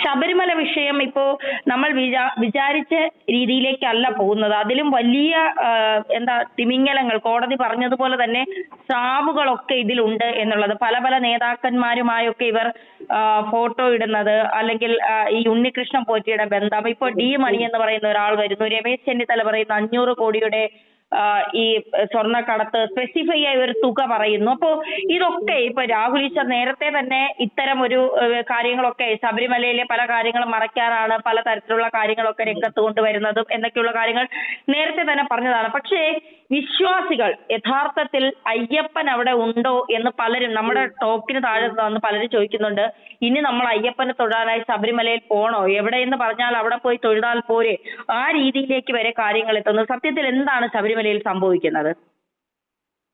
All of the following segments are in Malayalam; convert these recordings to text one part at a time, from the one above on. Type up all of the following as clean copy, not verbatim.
ശബരിമല വിഷയം ഇപ്പോ നമ്മൾ വിചാരിച്ച രീതിയിലേക്കല്ല പോകുന്നത്. അതിലും വലിയ തിമിംഗലങ്ങൾ, കോടതി പറഞ്ഞതുപോലെ തന്നെ സ്രാവുകളൊക്കെ ഇതിലുണ്ട് എന്നുള്ളത്. പല പല നേതാക്കന്മാരുമായൊക്കെ ഇവർ ഫോട്ടോ ഇടുന്നത്, അല്ലെങ്കിൽ ഈ ഉണ്ണികൃഷ്ണൻ പോറ്റിയുടെ ബന്ധം. ഇപ്പൊ ഡി മണി എന്ന് പറയുന്ന ഒരാൾ വരുന്നു, രമേശ് ചെന്നിത്തല പറയുന്ന 500 കോടിയുടെ ഈ സ്വർണ്ണക്കടത്ത് സ്പെസിഫൈ ആയ ഒരു തുക പറയുന്നു. അപ്പോ ഇതൊക്കെ ഇപ്പൊ രാഹുൽ ഈശ്വർ നേരത്തെ തന്നെ ഇത്തരം ഒരു കാര്യങ്ങളൊക്കെ, ശബരിമലയിലെ പല കാര്യങ്ങളും മറയ്ക്കാനാണ് പല തരത്തിലുള്ള കാര്യങ്ങളൊക്കെ രംഗത്ത് കൊണ്ടുവരുന്നതും എന്നൊക്കെയുള്ള കാര്യങ്ങൾ നേരത്തെ തന്നെ പറഞ്ഞതാണ്. പക്ഷേ വിശ്വാസികൾ യഥാർത്ഥത്തിൽ അയ്യപ്പൻ അവിടെ ഉണ്ടോ എന്ന് പലരും, നമ്മുടെ ടോക്കിന് താഴെ വന്ന് പലരും ചോദിക്കുന്നുണ്ട്. ഇനി നമ്മൾ അയ്യപ്പനെ തൊഴാനായി ശബരിമലയിൽ പോണോ? എവിടെയെന്ന് പറഞ്ഞാൽ അവിടെ പോയി തൊഴുതാൽ പോരെ? ആ രീതിയിലേക്ക് വരെ കാര്യങ്ങൾ എത്തുന്നു. സത്യത്തിൽ എന്താണ് ശബരിമലയിൽ സംഭവിക്കുന്നത്?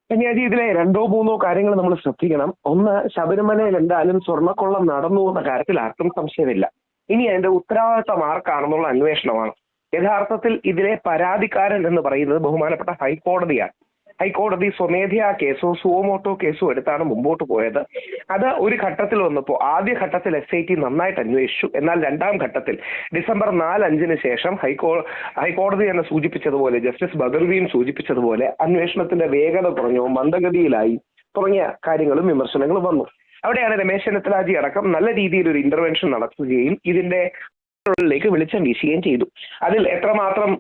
ഇതിലെ 2-3 കാര്യങ്ങൾ നമ്മൾ ശ്രദ്ധിക്കണം. ഒന്ന്, ശബരിമലയിൽ എന്തായാലും സ്വർണ്ണക്കൊള്ളം നടന്നു എന്ന കാര്യത്തിൽ ആർക്കും സംശയമില്ല. ഇനി അതിന്റെ ഉത്തരവാദിത്തം ആർക്കാണെന്നുള്ള അന്വേഷണമാണ്. യഥാർത്ഥത്തിൽ ഇതിലെ പരാതിക്കാരൻ എന്ന് പറയുന്നത് ബഹുമാനപ്പെട്ട ഹൈക്കോടതിയാണ്. ഹൈക്കോടതി സ്വമേധയാ കേസോ സുവോമോട്ടോ കേസോ എടുത്താണ് മുമ്പോട്ട് പോയത്. അത് ഒരു ഘട്ടത്തിൽ വന്നപ്പോൾ ആദ്യ ഘട്ടത്തിൽ SIT നന്നായിട്ട് അന്വേഷിച്ചു. എന്നാൽ രണ്ടാം ഘട്ടത്തിൽ ഡിസംബർ 4-5 ശേഷം ഹൈക്കോടതി തന്നെ സൂചിപ്പിച്ചതുപോലെ, ജസ്റ്റിസ് ബദറുദ്ദീൻ സൂചിപ്പിച്ചതുപോലെ അന്വേഷണത്തിന്റെ വേഗത കുറഞ്ഞു, മന്ദഗതിയിലായി തുടങ്ങിയ കാര്യങ്ങളും വിമർശനങ്ങളും വന്നു. അവിടെയാണ് രമേശ് ചെന്നിത്തലാജി അടക്കം നല്ല രീതിയിൽ ഒരു ഇന്റർവെൻഷൻ നടത്തുകയും ഇതിന്റെ ിലേക്ക് വെളിച്ചം വീശുകയും ചെയ്തു. അതിൽ എത്രമാത്രം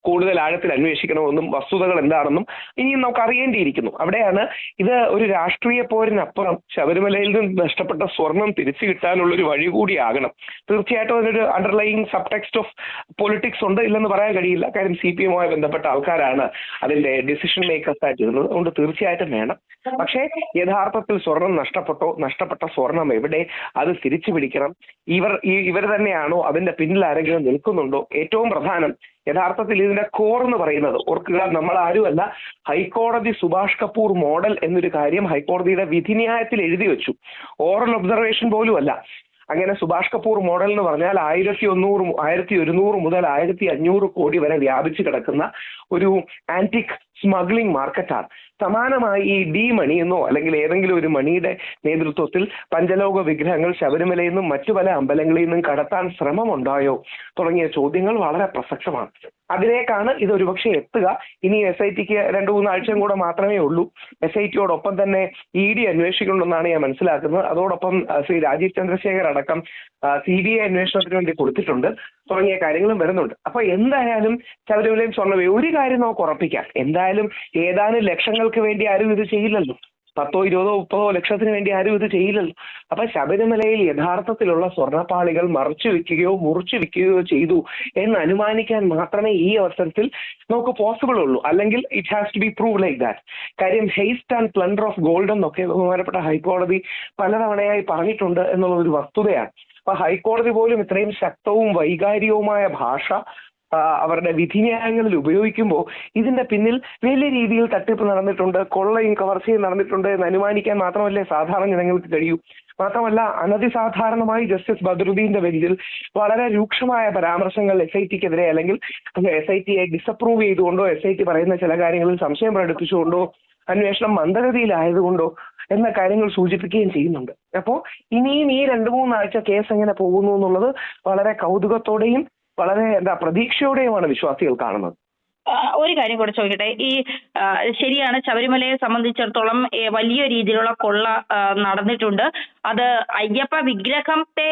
കൂടുതൽ ആഴത്തിൽ അന്വേഷിക്കണമെന്നും വസ്തുതകൾ എന്താണെന്നും ഇനിയും നമുക്ക് അറിയേണ്ടിയിരിക്കുന്നു. അവിടെയാണ് ഇത് ഒരു രാഷ്ട്രീയ പോരിനപ്പുറം ശബരിമലയിൽ നിന്ന് നഷ്ടപ്പെട്ട സ്വർണം തിരിച്ചു കിട്ടാനുള്ള ഒരു വഴി കൂടിയാകണം. തീർച്ചയായിട്ടും അതിനൊരു underlying sub text of politics ഉണ്ട്, ഇല്ലെന്ന് പറയാൻ കഴിയില്ല. കാര്യം CPM-മായി ബന്ധപ്പെട്ട ആൾക്കാരാണ് അതിന്റെ ഡിസിഷൻ മേക്കേഴ്സ് ആയിട്ടിരുന്നത്. അതുകൊണ്ട് തീർച്ചയായിട്ടും വേണം. പക്ഷേ യഥാർത്ഥത്തിൽ സ്വർണം നഷ്ടപ്പെട്ട സ്വർണം എവിടെ, അത് തിരിച്ചു പിടിക്കണം. ഇവർ തന്നെയാണോ, അതിന്റെ പിന്നിൽ ആരെങ്കിലും നിൽക്കുന്നുണ്ടോ? ഏറ്റവും പ്രധാനം, യഥാർത്ഥത്തിൽ ഇതിന്റെ കോർ എന്ന് പറയുന്നത്, ഓർക്കുക, നമ്മൾ ആരുമല്ല, ഹൈക്കോടതി സുഭാഷ് കപൂർ മോഡൽ എന്നൊരു കാര്യം ഹൈക്കോടതിയുടെ വിധിന്യായത്തിൽ എഴുതി വെച്ചു. ഓറൽ ഒബ്സർവേഷൻ പോലും അല്ല. അങ്ങനെ സുഭാഷ് കപൂർ മോഡൽ എന്ന് പറഞ്ഞാൽ 1100 മുതൽ 1500 കോടി വരെ വ്യാപിച്ചു കിടക്കുന്ന ഒരു ആന്റിക് സ്മഗ്ലിംഗ് മാർക്കറ്റാണ്. സമാനമായി ഈ ഡി മണി എന്നോ അല്ലെങ്കിൽ ഏതെങ്കിലും ഒരു മണിയുടെ നേതൃത്വത്തിൽ പഞ്ചലോക വിഗ്രഹങ്ങൾ ശബരിമലയിൽ നിന്നും മറ്റു പല അമ്പലങ്ങളിൽ നിന്നും കടത്താൻ ശ്രമമുണ്ടായോ തുടങ്ങിയ ചോദ്യങ്ങൾ വളരെ പ്രസക്തമാണ്. അതിലേക്കാണ് ഇത് ഒരുപക്ഷെ എത്തുക. ഇനി SITക്ക് 2-3 ആഴ്ചയും കൂടെ മാത്രമേ ഉള്ളൂ. SITയോടൊപ്പം തന്നെ ED അന്വേഷിക്കണമെന്നാണ് ഞാൻ മനസ്സിലാക്കുന്നത്. അതോടൊപ്പം ശ്രീ രാജീവ് ചന്ദ്രശേഖർ അടക്കം CBI അന്വേഷണത്തിന് വേണ്ടി കൊടുത്തിട്ടുണ്ട്. തുടങ്ങിയ കാര്യങ്ങളും വരുന്നുണ്ട്. അപ്പൊ എന്തായാലും ശബരിമലയും സ്വർണ്ണവും ഒരു കാര്യം നമുക്ക് ഉറപ്പിക്കാം, എന്തായാലും ഏതാനും ലക്ഷങ്ങൾക്ക് വേണ്ടി ആരും ഇത് ചെയ്യില്ലല്ലോ. 10, 20, 30 ലക്ഷത്തിന് വേണ്ടി ആരും ഇത് ചെയ്യില്ലല്ലോ. അപ്പൊ ശബരിമലയിൽ യഥാർത്ഥത്തിലുള്ള സ്വർണ്ണപ്പാളികൾ മറച്ചു വെക്കുകയോ മുറിച്ചു വെക്കുകയോ ചെയ്തു എന്ന് അനുമാനിക്കാൻ മാത്രമേ ഈ അവസരത്തിൽ നമുക്ക് പോസിബിൾ ഉള്ളൂ. അല്ലെങ്കിൽ it has to be prove like that. കാര്യം haste and plunder of gold എന്നൊക്കെ ബഹുമാനപ്പെട്ട ഹൈക്കോടതി പലതവണയായി പറഞ്ഞിട്ടുണ്ട് എന്നുള്ള ഒരു വസ്തുതയാണ്. അപ്പൊ ഹൈക്കോടതി പോലും ഇത്രയും ശക്തവും വൈകാരികവുമായ ഭാഷ അവരുടെ വിധിന്യായങ്ങളിൽ ഉപയോഗിക്കുമ്പോൾ ഇതിന്റെ പിന്നിൽ വലിയ രീതിയിൽ തട്ടിപ്പ് നടന്നിട്ടുണ്ട്, കൊള്ളയും കവർച്ചയും നടന്നിട്ടുണ്ട് എന്ന് അനുമാനിക്കാൻ മാത്രമല്ലേ സാധാരണ ജനങ്ങൾക്ക് കഴിയൂ. മാത്രമല്ല, അനധിസാധാരണമായി ജസ്റ്റിസ് ബദറുദ്ദീന്റെ ബെഞ്ചിൽ വളരെ രൂക്ഷമായ പരാമർശങ്ങൾ SITക്കെതിരെ, അല്ലെങ്കിൽ SITയെ ഡിസപ്രൂവ് ചെയ്തുകൊണ്ടോ SIT പറയുന്ന ചില കാര്യങ്ങളിൽ സംശയം പ്രകടിപ്പിച്ചുകൊണ്ടോ അന്വേഷണം മന്ദഗതിയിലായതുകൊണ്ടോ എന്ന കാര്യങ്ങൾ സൂചിപ്പിക്കുകയും ചെയ്യുന്നുണ്ട്. അപ്പോൾ ഇനിയും ഈ 2-3 ആഴ്ച കേസ് എങ്ങനെ പോകുന്നു എന്നുള്ളത് വളരെ കൗതുകത്തോടെയും വളരെ പ്രതീക്ഷയോടെയുമാണ് വിശ്വാസികൾ കാണുന്നത്. ഒരു കാര്യം കൂടെ ചോദിക്കട്ടെ. ഈ ശരിയാണ്, ശബരിമലയെ സംബന്ധിച്ചിടത്തോളം വലിയ രീതിയിലുള്ള കൊള്ള നടന്നിട്ടുണ്ട്. അത് അയ്യപ്പ വിഗ്രഹത്തെ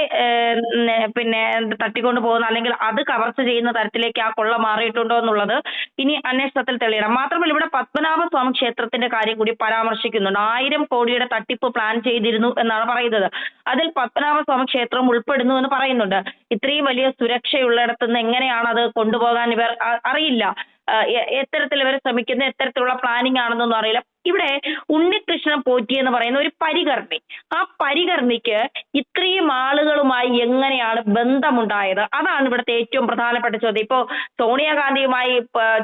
തട്ടിക്കൊണ്ടു പോകുന്ന, അല്ലെങ്കിൽ അത് കവർച്ച ചെയ്യുന്ന തരത്തിലേക്ക് ആ കൊള്ള മാറിയിട്ടുണ്ടോ എന്നുള്ളത് ഇനി അന്വേഷണത്തിൽ തെളിയണം. മാത്രമല്ല, ഇവിടെ പത്മനാഭസ്വാമി ക്ഷേത്രത്തിന്റെ കാര്യം കൂടി പരാമർശിക്കുന്നുണ്ട്. 1000 കോടിയുടെ തട്ടിപ്പ് പ്ലാൻ ചെയ്തിരുന്നു എന്നാണ് പറയുന്നത്. അതിൽ പത്മനാഭസ്വാമി ക്ഷേത്രം ഉൾപ്പെടുന്നു എന്ന് പറയുന്നുണ്ട്. ഇത്രയും വലിയ സുരക്ഷയുള്ളിടത്തുനിന്ന് എങ്ങനെയാണ് അത് കൊണ്ടുപോകാൻ ഇവർ അറിയില്ല. എത്തരത്തിൽ ഇവർ ശ്രമിക്കുന്നത്, എത്തരത്തിലുള്ള പ്ലാനിങ് ആണെന്നൊന്നും അറിയില്ല. ഇവിടെ ഉണ്ണികൃഷ്ണൻ പോറ്റി എന്ന് പറയുന്ന ഒരു പരികർമ്മി, ആ പരികർമ്മിക്ക് ഇത്രയും ആളുകളുമായി എങ്ങനെയാണ് ബന്ധമുണ്ടായത്? അതാണ് ഇവിടുത്തെ ഏറ്റവും പ്രധാനപ്പെട്ട ചോദ്യം. ഇപ്പോ സോണിയാഗാന്ധിയുമായി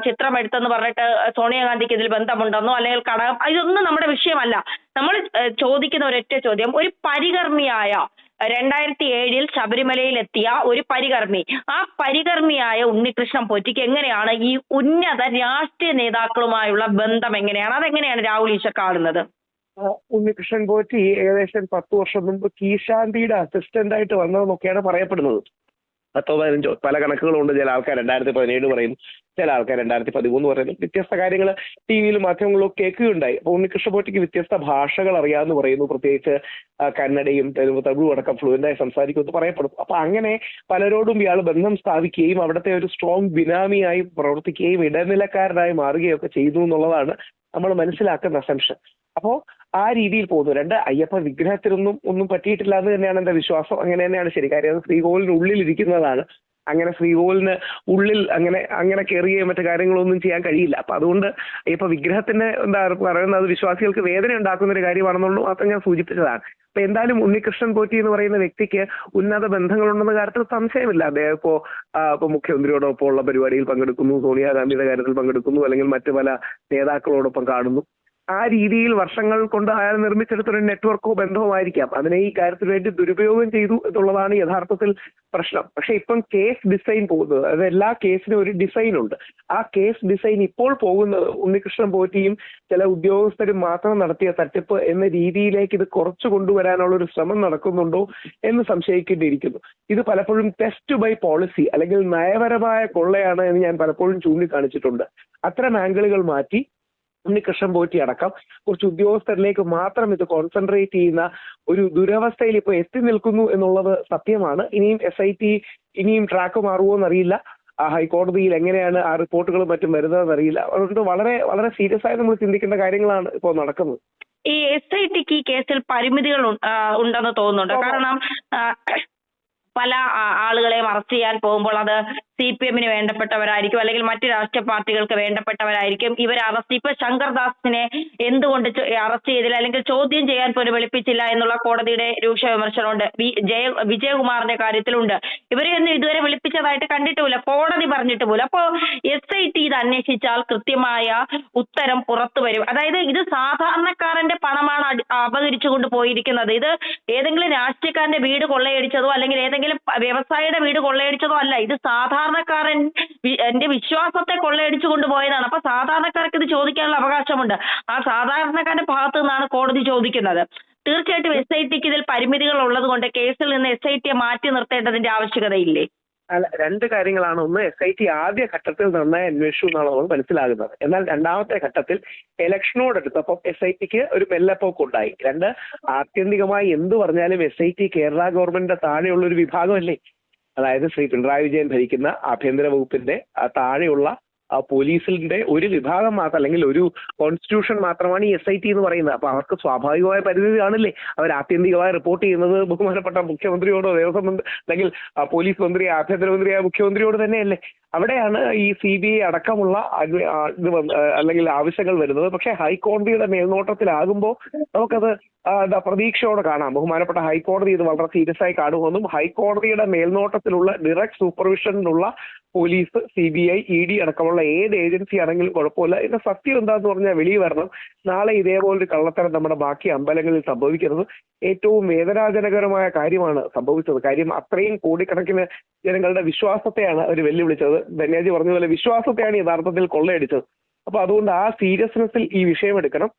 ചിത്രം എടുത്തെന്ന് പറഞ്ഞിട്ട് സോണിയാഗാന്ധിക്ക് ഇതിൽ ബന്ധമുണ്ടെന്നോ അല്ലെങ്കിൽ കടകം, ഇതൊന്നും നമ്മുടെ വിഷയമല്ല. നമ്മൾ ചോദിക്കുന്ന ഒരൊറ്റ ചോദ്യം, ഒരു പരികർമ്മിയായ 2007 ശബരിമലയിൽ എത്തിയ ഒരു പരികർമ്മി, ആ പരികർമ്മിയായ ഉണ്ണികൃഷ്ണൻ പോറ്റിക്ക് എങ്ങനെയാണ് ഈ ഉന്നത രാഷ്ട്രീയ നേതാക്കളുമായുള്ള ബന്ധം എങ്ങനെയാണ്? അതെങ്ങനെയാണ് രാഹുൽ ഈശ്വർ കാണുന്നത്? ഉണ്ണികൃഷ്ണൻ പോറ്റി ഏകദേശം 10 വർഷം മുമ്പ് കീശാന്തിയുടെ അസിസ്റ്റന്റ് ആയിട്ട് വന്നതെന്നൊക്കെയാണ് പറയപ്പെടുന്നത്. 10-15 പല കണക്കുകളുണ്ട്. ചില ആൾക്കാർ 2017 പറയുന്നു, ചില ആൾക്കാർ 2013 പറയുന്നു. വ്യത്യസ്ത കാര്യങ്ങൾ ടി വിയിലും മാധ്യമങ്ങളിലും കേൾക്കുകയുണ്ടായി. അപ്പൊ ഉണ്ണികൃഷ്ണൻ പോറ്റിക്ക് വ്യത്യസ്ത ഭാഷകൾ അറിയാമെന്ന് പറയുന്നു. പ്രത്യേകിച്ച് കന്നഡയും തമിഴും അടക്കം ഫ്ലുവന്റായി സംസാരിക്കുമെന്ന് പറയപ്പെടുന്നു. അപ്പൊ അങ്ങനെ പലരോടും ഇയാൾ ബന്ധം സ്ഥാപിക്കുകയും അവിടുത്തെ ഒരു സ്ട്രോങ് ബിനാമിയായി പ്രവർത്തിക്കുകയും ഇടനിലക്കാരനായി മാറുകയും ഒക്കെ ചെയ്തു എന്നുള്ളതാണ് നമ്മൾ മനസ്സിലാക്കുന്ന അസംഷൻ. അപ്പോ ആ രീതിയിൽ പോകുന്നു. 2, അയ്യപ്പ വിഗ്രഹത്തിനൊന്നും ഒന്നും പറ്റിയിട്ടില്ല എന്ന് തന്നെയാണ് എന്റെ വിശ്വാസം. അങ്ങനെ തന്നെയാണ് ശരി. കാര്യം അത് ശ്രീകോവിലിനുള്ളിൽ ഇരിക്കുന്നതാണ്. അങ്ങനെ ശ്രീകോവിലിന് ഉള്ളിൽ അങ്ങനെ കയറുകയോ മറ്റു കാര്യങ്ങളൊന്നും ചെയ്യാൻ കഴിയില്ല. അപ്പൊ അതുകൊണ്ട് ഇപ്പൊ വിഗ്രഹത്തിന് എന്താ പറയുന്നത്, അത് വിശ്വാസികൾക്ക് വേദന ഉണ്ടാക്കുന്ന ഒരു കാര്യമാണെന്നുള്ളൂ മാത്രം ഞാൻ സൂചിപ്പിച്ചതാണ്. അപ്പൊ എന്തായാലും ഉണ്ണികൃഷ്ണൻ പോറ്റി എന്ന് പറയുന്ന വ്യക്തിക്ക് ഉന്നത ബന്ധങ്ങളുണ്ടെന്ന കാര്യത്തിൽ സംശയമില്ല. അദ്ദേഹം ഇപ്പോ മുഖ്യമന്ത്രിയോടൊപ്പം ഉള്ള പരിപാടിയിൽ പങ്കെടുക്കുന്നു, സോണിയാഗാന്ധിയുടെ കാര്യത്തിൽ പങ്കെടുക്കുന്നു, അല്ലെങ്കിൽ മറ്റു പല നേതാക്കളോടൊപ്പം കാണുന്നു. ആ രീതിയിൽ വർഷങ്ങൾ കൊണ്ട് അയാൾ നിർമ്മിച്ചെടുത്തൊരു നെറ്റ്വർക്കോ ബന്ധമോ ആയിരിക്കാം. അതിനെ ഈ കാര്യത്തിന് വേണ്ടി ദുരുപയോഗം ചെയ്തു എന്നുള്ളതാണ് യഥാർത്ഥത്തിൽ പ്രശ്നം. പക്ഷെ ഇപ്പം കേസ് ഡിസൈൻ പോകുന്നത്, അതായത് എല്ലാ കേസിനും ഒരു ഡിസൈൻ ഉണ്ട്. ആ കേസ് ഡിസൈൻ ഇപ്പോൾ പോകുന്നത് ഉണ്ണികൃഷ്ണൻ പോറ്റിയും ചില ഉദ്യോഗസ്ഥരും മാത്രം നടത്തിയ തട്ടിപ്പ് എന്ന രീതിയിലേക്ക് ഇത് കുറച്ചു കൊണ്ടുവരാനുള്ള ഒരു ശ്രമം നടക്കുന്നുണ്ടോ എന്ന് സംശയിക്കേണ്ടിയിരിക്കുന്നു. ഇത് പലപ്പോഴും ടെസ്റ്റ് ബൈ പോളിസി അല്ലെങ്കിൽ നയപരമായ കൊള്ളയാണ് എന്ന് ഞാൻ പലപ്പോഴും ചൂണ്ടിക്കാണിച്ചിട്ടുണ്ട്. അത്തരം ആംഗിളുകൾ മാറ്റി ഉണ്ണികൃഷ്ണൻ പോറ്റി അടക്കം കുറച്ച് ഉദ്യോഗസ്ഥരിലേക്ക് മാത്രം ഇത് കോൺസെൻട്രേറ്റ് ചെയ്യുന്ന ഒരു ദുരവസ്ഥയിൽ ഇപ്പോൾ എത്തി നിൽക്കുന്നു എന്നുള്ളത് സത്യമാണ്. ഇനിയും SIT ഇനിയും ട്രാക്ക് മാറുമോ എന്നറിയില്ല. ഹൈക്കോടതിയിൽ എങ്ങനെയാണ് ആ റിപ്പോർട്ടുകളും മറ്റും വരുന്നതെന്ന് അറിയില്ല. അതുകൊണ്ട് വളരെ വളരെ സീരിയസ് ആയി നമ്മൾ ചിന്തിക്കേണ്ട കാര്യങ്ങളാണ് ഇപ്പോൾ നടക്കുന്നത്. ഈ SITക്ക് ഈ കേസിൽ പരിമിതികൾ ഉണ്ടെന്ന് തോന്നുന്നുണ്ട്. കാരണം പല ആളുകളെയും അറസ്റ്റ് ചെയ്യാൻ പോകുമ്പോൾ അത് CPM വേണ്ടപ്പെട്ടവരായിരിക്കും, അല്ലെങ്കിൽ മറ്റു രാഷ്ട്രീയ പാർട്ടികൾക്ക് വേണ്ടപ്പെട്ടവരായിരിക്കും. ഇവർ അറസ്റ്റ് ഇപ്പൊ ശങ്കർദാസിനെ എന്തുകൊണ്ട് അറസ്റ്റ് ചെയ്തില്ല, അല്ലെങ്കിൽ ചോദ്യം ചെയ്യാൻ പോലും വിളിപ്പിച്ചില്ല എന്നുള്ള കോടതിയുടെ രൂക്ഷ വിമർശനമുണ്ട്. വിജയകുമാറിന്റെ കാര്യത്തിലുണ്ട്. ഇവരെയൊന്നും ഇതുവരെ വിളിപ്പിച്ചതായിട്ട് കണ്ടിട്ടുമില്ല, കോടതി പറഞ്ഞിട്ട് പോലും. അപ്പോ SIT ഇത് അന്വേഷിച്ചാൽ കൃത്യമായ ഉത്തരം പുറത്തു വരും. അതായത് ഇത് സാധാരണക്കാരന്റെ പണമാണ് അപഹരിച്ചുകൊണ്ട് പോയിരിക്കുന്നത്. ഇത് ഏതെങ്കിലും രാഷ്ട്രീയക്കാരന്റെ വീട് കൊള്ളയടിച്ചതോ അല്ലെങ്കിൽ ഏതെങ്കിലും വ്യവസായിയുടെ വീട് കൊള്ളയടിച്ചതോ അല്ല. ഇത് സാധാരണക്കാരൻ എന്റെ വിശ്വാസത്തെ കൊള്ളയടിച്ചു കൊണ്ടുപോയതാണ്. അപ്പൊ സാധാരണക്കാർക്ക് ഇത് ചോദിക്കാനുള്ള അവകാശമുണ്ട്. ആ സാധാരണക്കാരന്റെ ഭാഗത്തു നിന്നാണ് കോടതി ചോദിക്കുന്നത്. തീർച്ചയായിട്ടും SITക്ക് ഇതിൽ പരിമിതികൾ ഉള്ളത് കൊണ്ട് കേസിൽ നിന്ന് SITയെ മാറ്റി നിർത്തേണ്ടതിന്റെ ആവശ്യകതയില്ലേ? അല്ല, 2 കാര്യങ്ങളാണ്. ഒന്ന്, SIT ആദ്യ ഘട്ടത്തിൽ നന്നായി അന്വേഷിച്ചു എന്നാണ് നമ്മൾ മനസ്സിലാകുന്നത്. എന്നാൽ രണ്ടാമത്തെ ഘട്ടത്തിൽ ഇലക്ഷനോടെടുത്തപ്പോൾ SITക്ക് ഒരു മെല്ലപ്പോക്ക് ഉണ്ടായി. 2, ആത്യന്തികമായി എന്ത് പറഞ്ഞാലും SIT കേരള ഗവൺമെന്റിന്റെ താഴെയുള്ള ഒരു വിഭാഗമല്ലേ. അതായത് ശ്രീ പിണറായി വിജയൻ ഭരിക്കുന്ന ആഭ്യന്തര വകുപ്പിന്റെ താഴെയുള്ള പോലീസിന്റെ ഒരു വിഭാഗം മാത്രം, അല്ലെങ്കിൽ ഒരു കോൺസ്റ്റിറ്റ്യൂഷൻ മാത്രമാണ് ഈ SIT എന്ന് പറയുന്നത്. അപ്പൊ അവർക്ക് സ്വാഭാവികമായ പരിധി കാണില്ലേ. അവർ ആത്യന്തികമായി റിപ്പോർട്ട് ചെയ്യുന്നത് ബഹുമാനപ്പെട്ട മുഖ്യമന്ത്രിയോടോ ദേവസ്വം മന്ത്രി അല്ലെങ്കിൽ പോലീസ് മന്ത്രി ആഭ്യന്തരമന്ത്രിയായ മുഖ്യമന്ത്രിയോട് തന്നെയല്ലേ. അവിടെയാണ് ഈ CBI അടക്കമുള്ള അല്ലെങ്കിൽ ആവശ്യങ്ങൾ വരുന്നത്. പക്ഷെ ഹൈക്കോടതിയുടെ മേൽനോട്ടത്തിലാകുമ്പോൾ നമുക്കത് പ്രതീക്ഷയോടെ കാണാം. ബഹുമാനപ്പെട്ട ഹൈക്കോടതി ഇത് വളരെ സീരിയസ് ആയി കാണുമെന്നും ഹൈക്കോടതിയുടെ മേൽനോട്ടത്തിലുള്ള ഡയറക്ട് സൂപ്പർവിഷനിലുള്ള പോലീസ്, CBI, ED അടക്കമുള്ള ഏത് ഏജൻസി ആണെങ്കിലും കുഴപ്പമില്ല. ഇതിന്റെ സത്യം എന്താന്ന് പറഞ്ഞാൽ വെളിയിൽ വരണം. നാളെ ഇതേപോലൊരു കള്ളത്തരം നമ്മുടെ ബാക്കി അമ്പലങ്ങളിൽ സംഭവിക്കരുത്. ഏറ്റവും വേദനാജനകരമായ കാര്യമാണ് സംഭവിച്ചത്. കാര്യം അത്രയും കോടിക്കണക്കിന് ജനങ്ങളുടെ വിശ്വാസത്തെയാണ് അവർ വെല്ലുവിളിച്ചത്. ധന്യാജി പറഞ്ഞ പോലെ വിശ്വാസത്തെയാണ് യഥാർത്ഥത്തിൽ കൊള്ളയടിച്ചത്. അപ്പൊ അതുകൊണ്ട് ആ സീരിയസ്നെസ്സിൽ ഈ വിഷയം എടുക്കണം.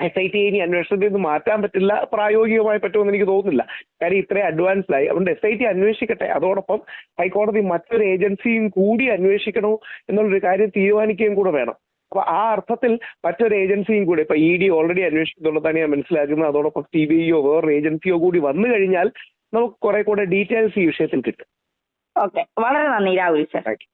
SIT ഇനി അന്വേഷണത്തിൽ നിന്ന് മാറ്റാൻ പറ്റില്ല, പ്രായോഗികമായി പറ്റുമെന്ന് എനിക്ക് തോന്നുന്നില്ല. കാര്യം ഇത്രയും അഡ്വാൻസ്ഡായി. അതുകൊണ്ട് SIT അന്വേഷിക്കട്ടെ. അതോടൊപ്പം ഹൈക്കോടതി മറ്റൊരു ഏജൻസിയും കൂടി അന്വേഷിക്കണോ എന്നുള്ളൊരു കാര്യം തീരുമാനിക്കുകയും കൂടെ വേണം. അപ്പൊ ആ അർത്ഥത്തിൽ മറ്റൊരു ഏജൻസിയും കൂടി, ഇപ്പൊ ED ഓൾറെഡി അന്വേഷിക്കുന്നുള്ളതാണ് ഞാൻ മനസ്സിലാക്കുന്നത്. അതോടൊപ്പം CBIയോ വേറൊരു ഏജൻസിയോ കൂടി വന്നു കഴിഞ്ഞാൽ നമുക്ക് കുറെ കൂടെ ഡീറ്റെയിൽസ് ഈ വിഷയത്തിൽ കിട്ടും. ഓക്കെ, വളരെ നന്ദി രാഹുൽ സർ. Thank you.